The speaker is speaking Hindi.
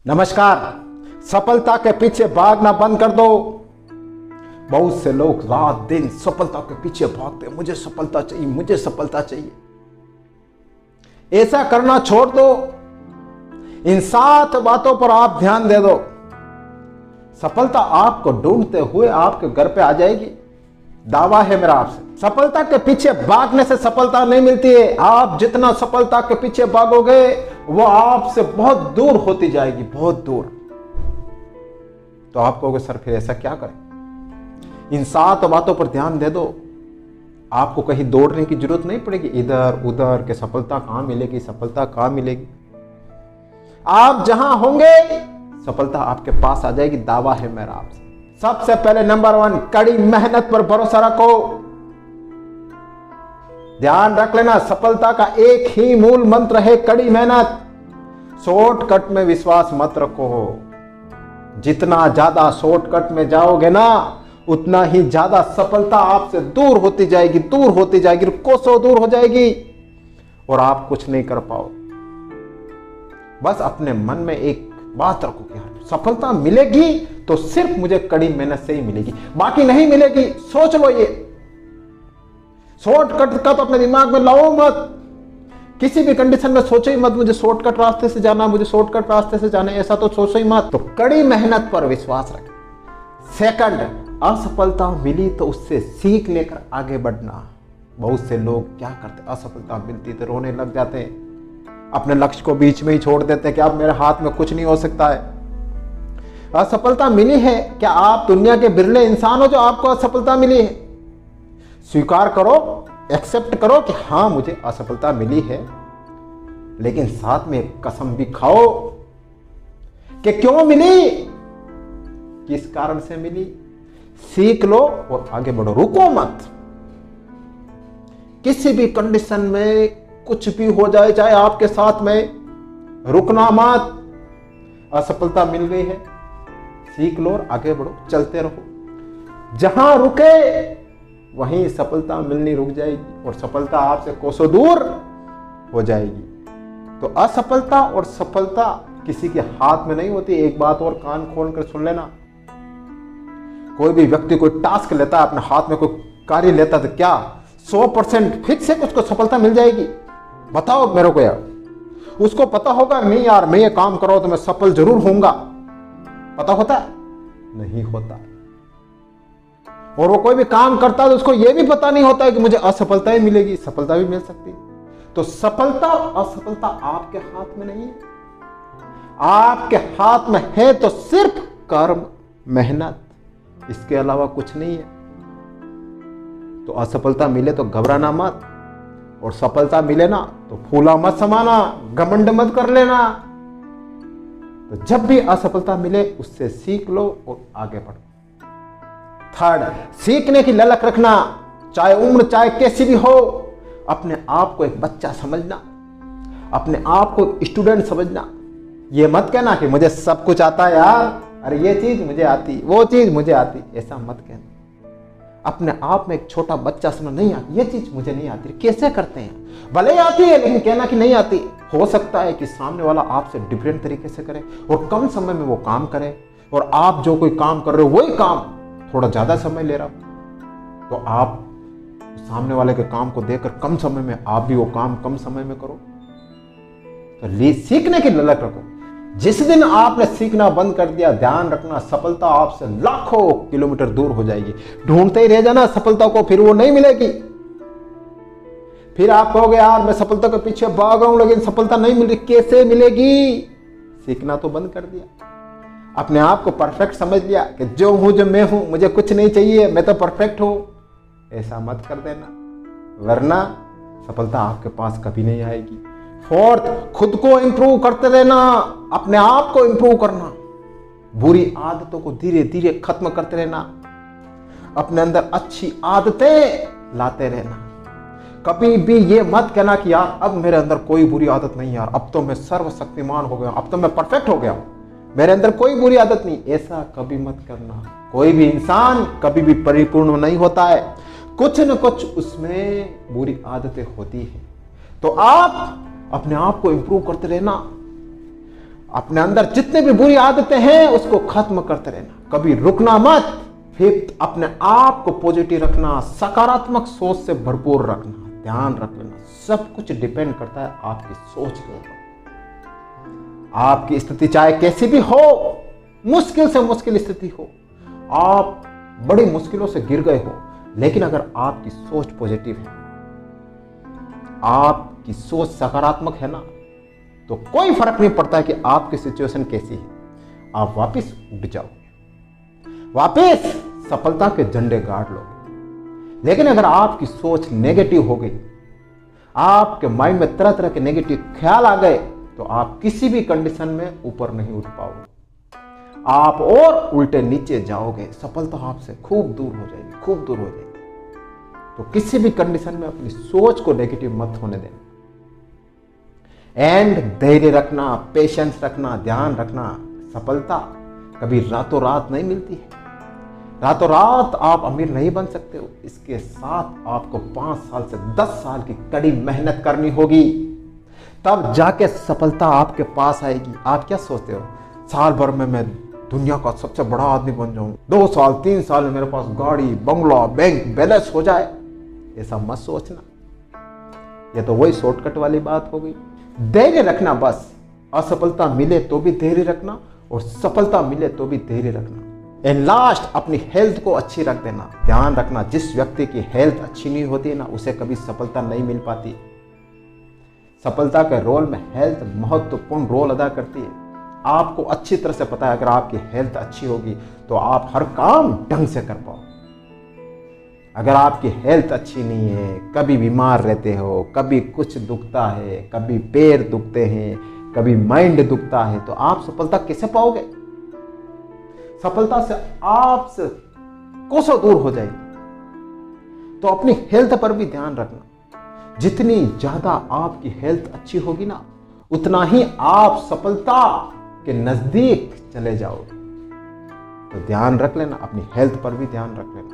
नमस्कार। सफलता के पीछे भागना बंद कर दो। बहुत से लोग रात दिन सफलता के पीछे भागते, मुझे सफलता चाहिए, मुझे सफलता चाहिए। ऐसा करना छोड़ दो। इन 7 बातों पर आप ध्यान दे दो। सफलता आपको ढूंढते हुए आपके घर पे आ जाएगी। दावा है मेरा आपसे। सफलता के पीछे भागने से सफलता नहीं मिलती है। आप जितना सफलता के पीछे भागोगे वो आपसे बहुत दूर होती जाएगी, बहुत दूर। तो आप कहोगे सर फिर ऐसा क्या करें? इन 7 बातों पर ध्यान दे दो। आपको कहीं दौड़ने की जरूरत नहीं पड़ेगी इधर उधर के सफलता कहां मिलेगी, सफलता कहां मिलेगी। आप जहां होंगे सफलता आपके पास आ जाएगी। दावा है मेरा आपसे। सबसे पहले नंबर 1, कड़ी मेहनत पर भरोसा रखो। ध्यान रख लेना, सफलता का एक ही मूल मंत्र है, कड़ी मेहनत। शॉर्टकट में विश्वास मत रखो। जितना ज्यादा शॉर्टकट में जाओगे ना उतना ही ज्यादा सफलता आपसे दूर होती जाएगी, दूर होती जाएगी, कोसों दूर हो जाएगी और आप कुछ नहीं कर पाओ। बस अपने मन में एक बात रखो कि सफलता मिलेगी तो सिर्फ मुझे कड़ी मेहनत से ही मिलेगी, बाकी नहीं मिलेगी। सोच लो, ये शॉर्टकट का तो अपने दिमाग में लाओ मत। किसी भी कंडीशन में सोचो ही मत मुझे शॉर्टकट रास्ते से जाना, मुझे शॉर्टकट रास्ते से जाना, ऐसा तो सोचो ही मत। तो कड़ी मेहनत पर विश्वास रखें। सेकंड, असफलता मिली तो उससे सीख लेकर आगे बढ़ना। बहुत से लोग क्या करते, असफलता मिलती तो रोने लग जाते हैं, अपने लक्ष्य को बीच में ही छोड़ देते हैं कि अब मेरे हाथ में कुछ नहीं हो सकता है। असफलता मिली है, क्या आप दुनिया के बिरले इंसान हो जो आपको असफलता मिली है? स्वीकार करो, एक्सेप्ट करो कि हाँ मुझे असफलता मिली है, लेकिन साथ में कसम भी खाओ कि क्यों मिली, किस कारण से मिली। सीख लो और आगे बढ़ो, रुको मत। किसी भी कंडीशन में कुछ भी हो जाए, चाहे आपके साथ में, रुकना मत। असफलता मिल गई है, सीख लो और आगे बढ़ो, चलते रहो। जहां रुके वहीं सफलता मिलनी रुक जाएगी और सफलता आपसे कोसों दूर हो जाएगी। तो असफलता और सफलता किसी के हाथ में नहीं होती। एक बात और कान खोल कर सुन लेना, कोई भी व्यक्ति कोई टास्क लेता है, अपने हाथ में कोई कार्य लेता है, तो क्या 100% फिक्स है कि उसको सफलता मिल जाएगी? बताओ मेरे को यार। उसको पता होगा नहीं यार मैं ये काम करो तो मैं सफल जरूर होऊंगा, पता होता है? नहीं होता। और वो कोई भी काम करता है तो उसको ये भी पता नहीं होता है कि मुझे असफलता ही मिलेगी, सफलता भी मिल सकती है। तो सफलता और असफलता आपके हाथ में नहीं है। आपके हाथ में है तो सिर्फ कर्म, मेहनत, इसके अलावा कुछ नहीं है। तो असफलता मिले तो घबराना मत, और सफलता मिले ना तो फूला मत समाना, घमंड मत कर लेना। तो जब भी असफलता मिले उससे सीख लो और आगे बढ़ो। थर्ड, सीखने की ललक रखना। चाहे उम्र चाहे कैसी भी हो, अपने आप को एक बच्चा समझना, अपने आप को स्टूडेंट समझना। ये मत कहना कि मुझे सब कुछ आता है यार, अरे ये चीज मुझे आती, वो चीज मुझे आती, ऐसा मत कहना। अपने आप में एक छोटा बच्चा समझना, नहीं आती ये चीज मुझे नहीं आती, कैसे करते हैं? भले ही आती है लेकिन कहना कि नहीं आती। हो सकता है कि सामने वाला आपसे डिफरेंट तरीके से करे और कम समय में वो काम करे, और आप जो कोई काम कर रहे हो वही काम थोड़ा ज्यादा समय ले रहा हो, तो आप सामने वाले के काम को देखकर कम समय में आप भी वो काम कम समय में करो। तो सीखने की ललक रखो। जिस दिन आपने सीखना बंद कर दिया, ध्यान रखना सफलता आपसे लाखों किलोमीटर दूर हो जाएगी। ढूंढते ही रह जाना सफलता को, फिर वो नहीं मिलेगी। फिर आप कहोगे यार मैं सफलता के पीछे भाग रहा हूं लेकिन सफलता नहीं मिल रही, कैसे मिलेगी? सीखना तो बंद कर दिया, अपने आप को परफेक्ट समझ लिया कि जो हूं जो मैं हूं, मुझे कुछ नहीं चाहिए, मैं तो परफेक्ट हूं। ऐसा मत कर देना, वरना सफलता आपके पास कभी नहीं आएगी। फोर्थ, खुद को इंप्रूव करते रहना, अपने आप को इंप्रूव करना, बुरी आदतों को धीरे धीरे खत्म करते रहना, अपने अंदर अच्छी आदतें लाते रहना। कभी भी ये मत कहना कि यार अब मेरे अंदर कोई बुरी आदत नहीं, यार अब तो मैं सर्वशक्तिमान हो गया, अब तो मैं परफेक्ट हो गया, मेरे अंदर कोई बुरी आदत नहीं। ऐसा कभी मत करना। कोई भी इंसान कभी भी परिपूर्ण नहीं होता है, कुछ न कुछ उसमें बुरी आदतें होती है। तो आप अपने आप को इंप्रूव करते रहना, अपने अंदर जितने भी बुरी आदतें हैं उसको खत्म करते रहना, कभी रुकना मत। फिफ्थ, अपने आप को पॉजिटिव रखना, सकारात्मक सोच से भरपूर रखना। ध्यान रख लेना, सब कुछ डिपेंड करता है आपकी सोच के ऊपर। आपकी स्थिति चाहे कैसी भी हो, मुश्किल से मुश्किल स्थिति हो, आप बड़ी मुश्किलों से गिर गए हो, लेकिन अगर आपकी सोच पॉजिटिव है, आपकी सोच सकारात्मक है ना, तो कोई फर्क नहीं पड़ता है कि आपकी सिचुएशन कैसी है, आप वापस उठ जाओ, वापस सफलता के झंडे गाड़ लो। लेकिन अगर आपकी सोच नेगेटिव हो गई, आपके माइंड में तरह तरह के नेगेटिव ख्याल आ गए, तो आप किसी भी कंडीशन में ऊपर नहीं उठ पाओगे, आप और उल्टे नीचे जाओगे, सफलता आपसे खूब दूर हो जाएगी, खूब दूर हो जाएगी। तो किसी भी कंडीशन में अपनी सोच को नेगेटिव मत होने देना। एंड धैर्य रखना, पेशेंस रखना, ध्यान रखना। सफलता कभी रातों रात नहीं मिलती है, रातों रात आप अमीर नहीं बन सकते हो। इसके साथ आपको 5 साल से 10 साल की कड़ी मेहनत करनी होगी, तब जाके सफलता आपके पास आएगी। आप क्या सोचते हो साल भर में मैं दुनिया का सबसे बड़ा आदमी बन जाऊं, 2 साल 3 साल में मेरे पास गाड़ी, बंगला, बैंक बैलेंस हो जाए? ऐसा मत सोचना, ये तो वही शॉर्टकट वाली बात हो गई। धैर्य रखना बस, असफलता मिले तो भी धैर्य रखना और सफलता मिले तो भी धैर्य रखना। एंड लास्ट, अपनी हेल्थ को अच्छी रख देना। ध्यान रखना, जिस व्यक्ति की हेल्थ अच्छी नहीं होती है ना, उसे कभी सफलता नहीं मिल पाती। सफलता के रोल में हेल्थ महत्वपूर्ण रोल अदा करती है। आपको अच्छी तरह से पता है, अगर आपकी हेल्थ अच्छी होगी तो आप हर काम ढंग से कर पाओ। अगर आपकी हेल्थ अच्छी नहीं है, कभी बीमार रहते हो, कभी कुछ दुखता है, कभी पैर दुखते हैं, कभी माइंड दुखता है, तो आप सफलता कैसे पाओगे? सफलता से आपसे कोसों दूर हो जाएगी। तो अपनी हेल्थ पर भी ध्यान रखना। जितनी ज्यादा आपकी हेल्थ अच्छी होगी ना, उतना ही आप सफलता के नजदीक चले जाओगे। तो ध्यान रख लेना, अपनी हेल्थ पर भी ध्यान रख लेना।